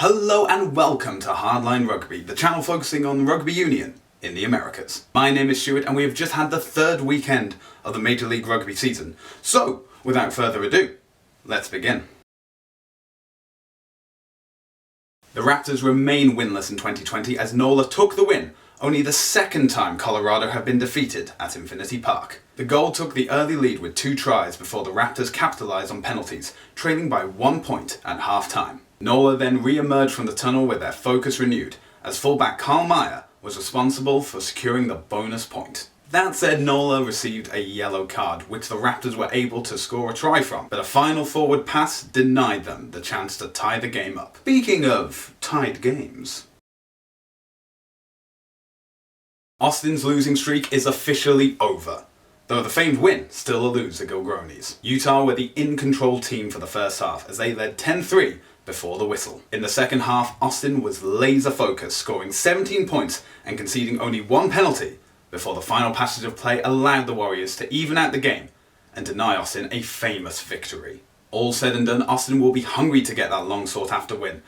Hello and welcome to Hardline Rugby, the channel focusing on rugby union in the Americas. My name is Stuart and we have just had the third weekend of the Major League Rugby season. So, without further ado, let's begin. The Raptors remain winless in 2020 as NOLA took the win, only the second time Colorado have been defeated at Infinity Park. The Gold took the early lead with 2 tries before the Raptors capitalised on penalties, trailing by 1 point at half-time. NOLA then re-emerged from the tunnel with their focus renewed, as fullback Carl Meyer was responsible for securing the bonus point. That said, NOLA received a yellow card, which the Raptors were able to score a try from, but a final forward pass denied them the chance to tie the game up. Speaking of tied games, Austin's losing streak is officially over, though the famed win still eludes the Gilgronis. Utah were the in-control team for the first half, as they led 10-3 before the whistle. In the second half, Austin was laser-focused, scoring 17 points and conceding only 1 penalty before the final passage of play allowed the Warriors to even out the game and deny Austin a famous victory. All said and done, Austin will be hungry to get that long-sought-after win,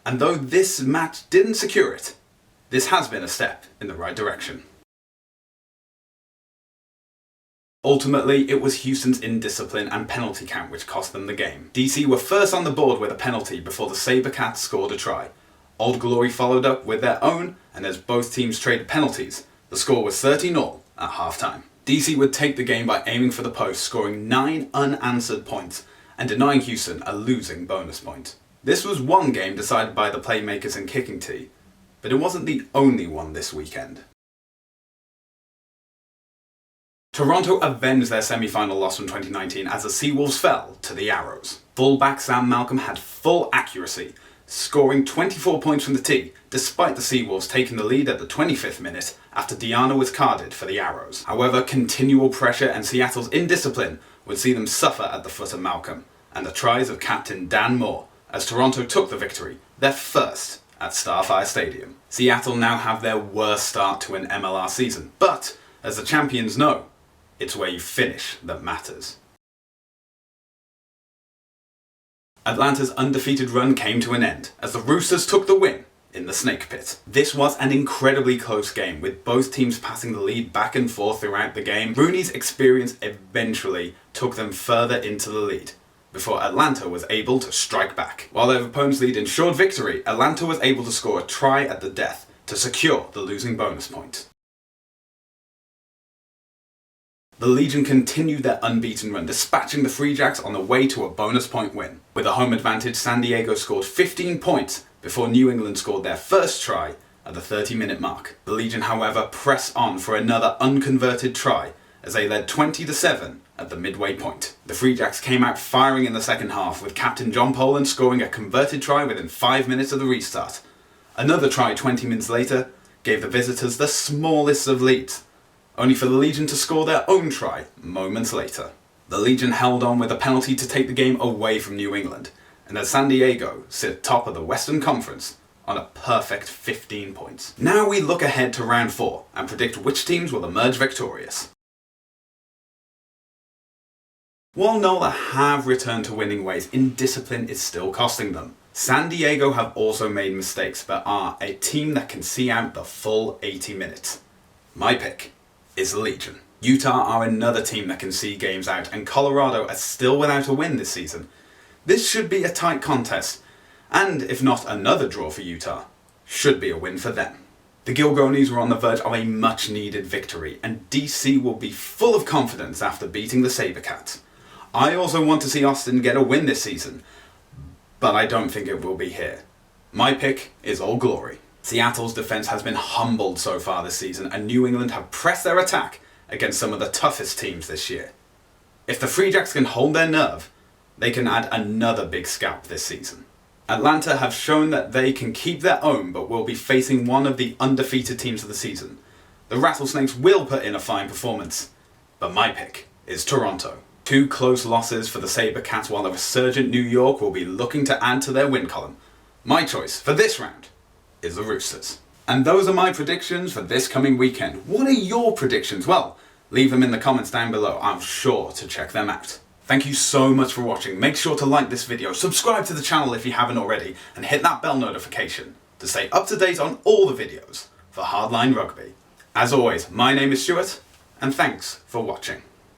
and though this match didn't secure it, this has been a step in the right direction. Ultimately, it was Houston's indiscipline and penalty count which cost them the game. DC were first on the board with a penalty before the Sabercats scored a try. Old Glory followed up with their own, and as both teams traded penalties, the score was 30-0 at half-time. DC would take the game by aiming for the post, scoring 9 unanswered points and denying Houston a losing bonus point. This was one game decided by the playmakers and kicking tee, but it wasn't the only one this weekend. Toronto avenged their semi-final loss from 2019 as the Seawolves fell to the Arrows. Fullback Sam Malcolm had full accuracy, scoring 24 points from the tee, despite the Seawolves taking the lead at the 25th minute after Diana was carded for the Arrows. However, continual pressure and Seattle's indiscipline would see them suffer at the foot of Malcolm, and the tries of captain Dan Moore, as Toronto took the victory, their first at Starfire Stadium. Seattle now have their worst start to an MLR season, but, as the champions know, it's where you finish that matters. Atlanta's undefeated run came to an end as the Roosters took the win in the Snake Pit. This was an incredibly close game, with both teams passing the lead back and forth throughout the game. Rooney's experience eventually took them further into the lead, before Atlanta was able to strike back. While their opponent's lead ensured victory, Atlanta was able to score a try at the death to secure the losing bonus point. The Legion continued their unbeaten run, dispatching the Free Jacks on the way to a bonus point win. With a home advantage, San Diego scored 15 points before New England scored their first try at the 30-minute mark. The Legion, however, pressed on for another unconverted try as they led 20-7 at the midway point. The Free Jacks came out firing in the second half, with captain John Poland scoring a converted try within 5 minutes of the restart. Another try 20 minutes later gave the visitors the smallest of leads, only for the Legion to score their own try moments later. The Legion held on with a penalty to take the game away from New England, and as San Diego sit top of the Western Conference on a perfect 15 points. Now we look ahead to round 4 and predict which teams will emerge victorious. While NOLA have returned to winning ways, indiscipline is still costing them. San Diego have also made mistakes, but are a team that can see out the full 80 minutes. My pick is the Legion. Utah are another team that can see games out, and Colorado are still without a win this season. This should be a tight contest, and if not another draw for Utah, should be a win for them. The Gilgronis were on the verge of a much needed victory, and DC will be full of confidence after beating the Sabercats. I also want to see Austin get a win this season, but I don't think it will be here. My pick is Old Glory. Seattle's defense has been humbled so far this season, and New England have pressed their attack against some of the toughest teams this year. If the Free Jacks can hold their nerve, they can add another big scalp this season. Atlanta have shown that they can keep their own, but will be facing one of the undefeated teams of the season. The Rattlesnakes will put in a fine performance, but my pick is Toronto. 2 close losses for the Sabercats, while the resurgent New York will be looking to add to their win column. My choice for this round is the Roosters. And those are my predictions for this coming weekend. What are your predictions? Well, leave them in the comments down below. I'm sure to check them out. Thank you so much for watching. Make sure to like this video, subscribe to the channel if you haven't already, and hit that bell notification to stay up to date on all the videos for Hardline Rugby. As always, my name is Stuart, and thanks for watching.